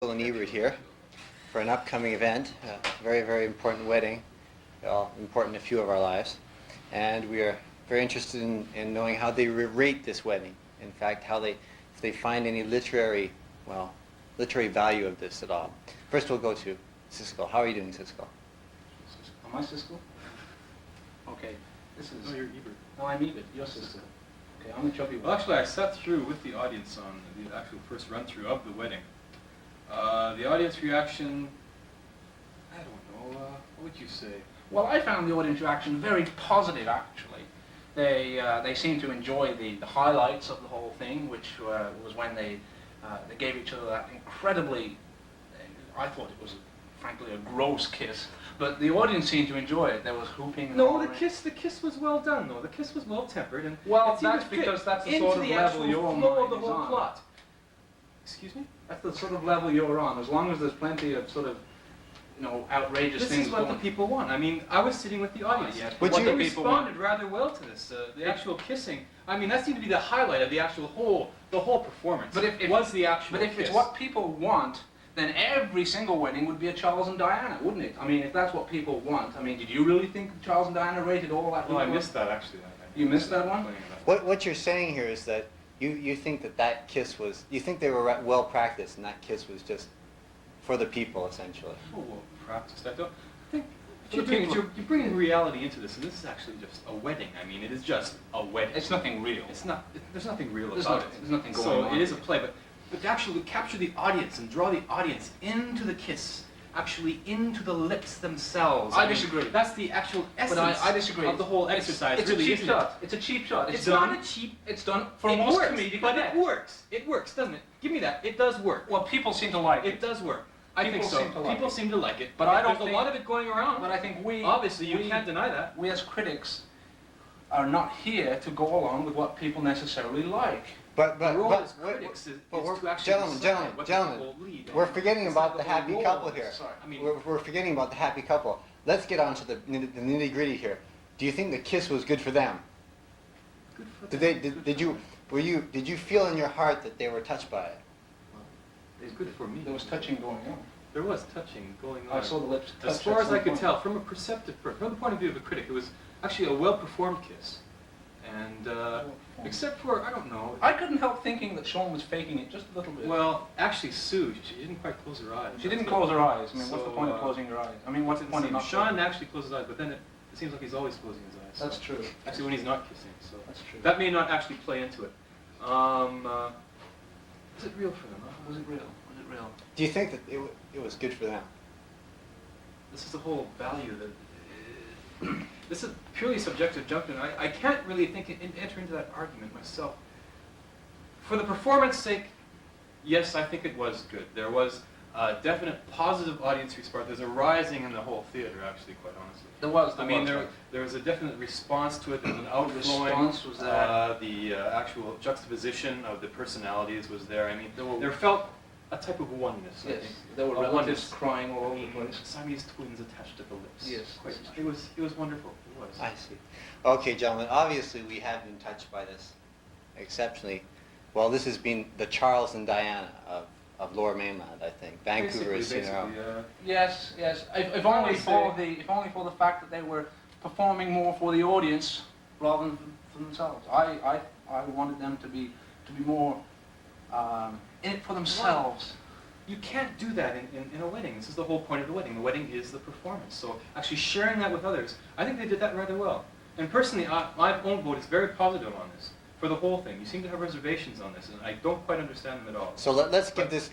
Siskel and Ebert here for an upcoming event, a very, very important wedding, important in a few of our lives. And we are very interested in knowing how they rate this wedding. In fact, if they find any literary value of this at all. First we'll go to Siskel. How are you doing, Siskel? Am I Siskel? Okay, this is... No, you're Ebert. No, I'm Ebert. You're Siskel. Okay, I'm the chubby one. Well, actually, I sat through with the audience on the actual first run-through of the wedding. The audience reaction, I don't know, what would you say? Well, I found the audience reaction very positive, actually. They seemed to enjoy the highlights of the whole thing, which was when they gave each other that incredibly, I thought it was, frankly, a gross kiss. But the audience seemed to enjoy it. There was whooping. No, the kiss was well done, though. The kiss was well tempered, and well, that's because that's the sort of level you're on. Flow of the whole plot. Excuse me? That's the sort of level you're on. As long as there's plenty of sort of, outrageous things. This is what the people want. I mean, I was sitting with the audience. Yes, but they responded rather well to this. The actual kissing. I mean, that seemed to be the highlight of the whole performance. But if it's what people want, then every single wedding would be a Charles and Diana, wouldn't it? I mean, if that's what people want. I mean, did you really think Charles and Diana rated all that? Well, I missed that actually. You missed that one? What you're saying here is that you think that kiss was, you think they were well practiced and that kiss was just for the people, essentially. Oh, well practiced. I think you're bringing reality into this, and this is actually just a wedding. I mean, it is just a wedding. It's nothing real. There's nothing real about it. There's nothing going on. So it is a play, but to actually capture the audience and draw the audience into the kiss, actually into the lips themselves. I disagree. That's the actual essence I disagree. of the whole exercise. It's really, a cheap shot. It's a cheap shot. It's not a cheap. It's done for It most works, comedic but effects. it works. It works, doesn't it? Give me that. It does work. Well, people seem to like it. It does work. I think so. People seem to like it, but I don't there's think, a lot of it going around. But I think obviously you can't deny that. We as critics are not here to go along with what people necessarily like. Gentlemen, we're forgetting about the happy couple here. We're forgetting about the happy couple. Let's get on to the nitty-gritty here. Do you think the kiss was good for them? Good for them. Did you feel in your heart that they were touched by it? It's good for me. There was touching going on. There was touching going on. I saw the lips touch. As far as I could tell, from a perceptive person, from the point of view of a critic, it was actually a well-performed kiss. And except for, I don't know. I couldn't help thinking that Shawn was faking it just a little bit. Well, actually, Sue, she didn't quite close her eyes. She didn't close her eyes. I mean, what's the point of closing your eyes? I mean, what's the point of not Shawn actually closes his eyes, but then it seems like he's always closing his eyes. That's true. Actually, when he's not kissing. So that's true. That may not actually play into it. Was it real for them? Was it real? Was it real? Do you think that it was good for them? This is the whole value that... This is purely subjective judgment. I can't really enter into that argument myself. For the performance sake, yes, I think it was good. There was a definite positive audience response. There's a rising in the whole theater, actually, quite honestly. There was. There was a definite response to it. There was an outflowing. Response was there. The actual juxtaposition of the personalities was there. I mean, there felt a type of oneness. Yes, I think. there were relatives crying all over the place. Siamese twins attached to the lips. Yes, it was wonderful. It was. I see. Okay, gentlemen. Obviously, we have been touched by this exceptionally. Well, this has been the Charles and Diana of Lower Mainland, I think. Vancouver has seen it out. Yes, yes. If only for the fact that they were performing more for the audience rather than for themselves. I wanted them to be more in it for themselves. You can't do that in a wedding. This is the whole point of the wedding. The wedding is the performance. So actually sharing that with others, I think they did that rather well. And personally, my own vote is very positive on this for the whole thing. You seem to have reservations on this, and I don't quite understand them at all. So let's give this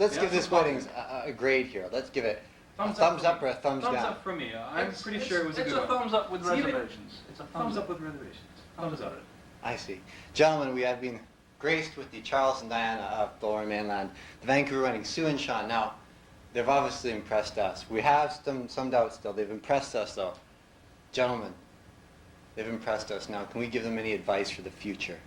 wedding a grade here. Let's give it a thumbs up or a thumbs down. Thumbs up for me. I'm pretty sure it was a good one. It's a thumbs up with reservations. It's a thumbs up with reservations. Thumbs up. I see. Gentlemen, we have been graced with the Charles and Diana of the Lower Mainland, the Vancouver wedding, Sue and Shawn. Now, they've obviously impressed us. We have some doubts still. They've impressed us, though. Gentlemen, they've impressed us. Now, can we give them any advice for the future?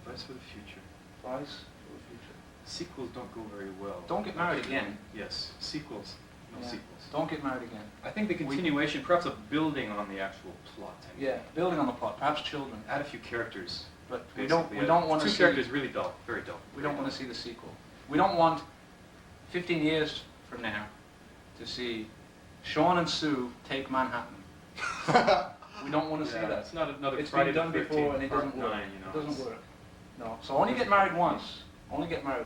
Advice for the future. Advice for the future. Sequels don't go very well. Don't get married again. Yes, sequels. No sequels. Don't get married again. I think the continuation, perhaps a building on the actual plot. Yeah, building on the plot. Perhaps children. Add a few characters. But we don't want to see... Two characters really dull, very dull. We don't want to see the sequel. We don't want 15 years from now to see Shawn and Sue take Manhattan. We don't want to see that. It's not another It's Friday been done the before 13th, and it part doesn't work. 9, you know. It doesn't work. No. So only get married once. Only get married.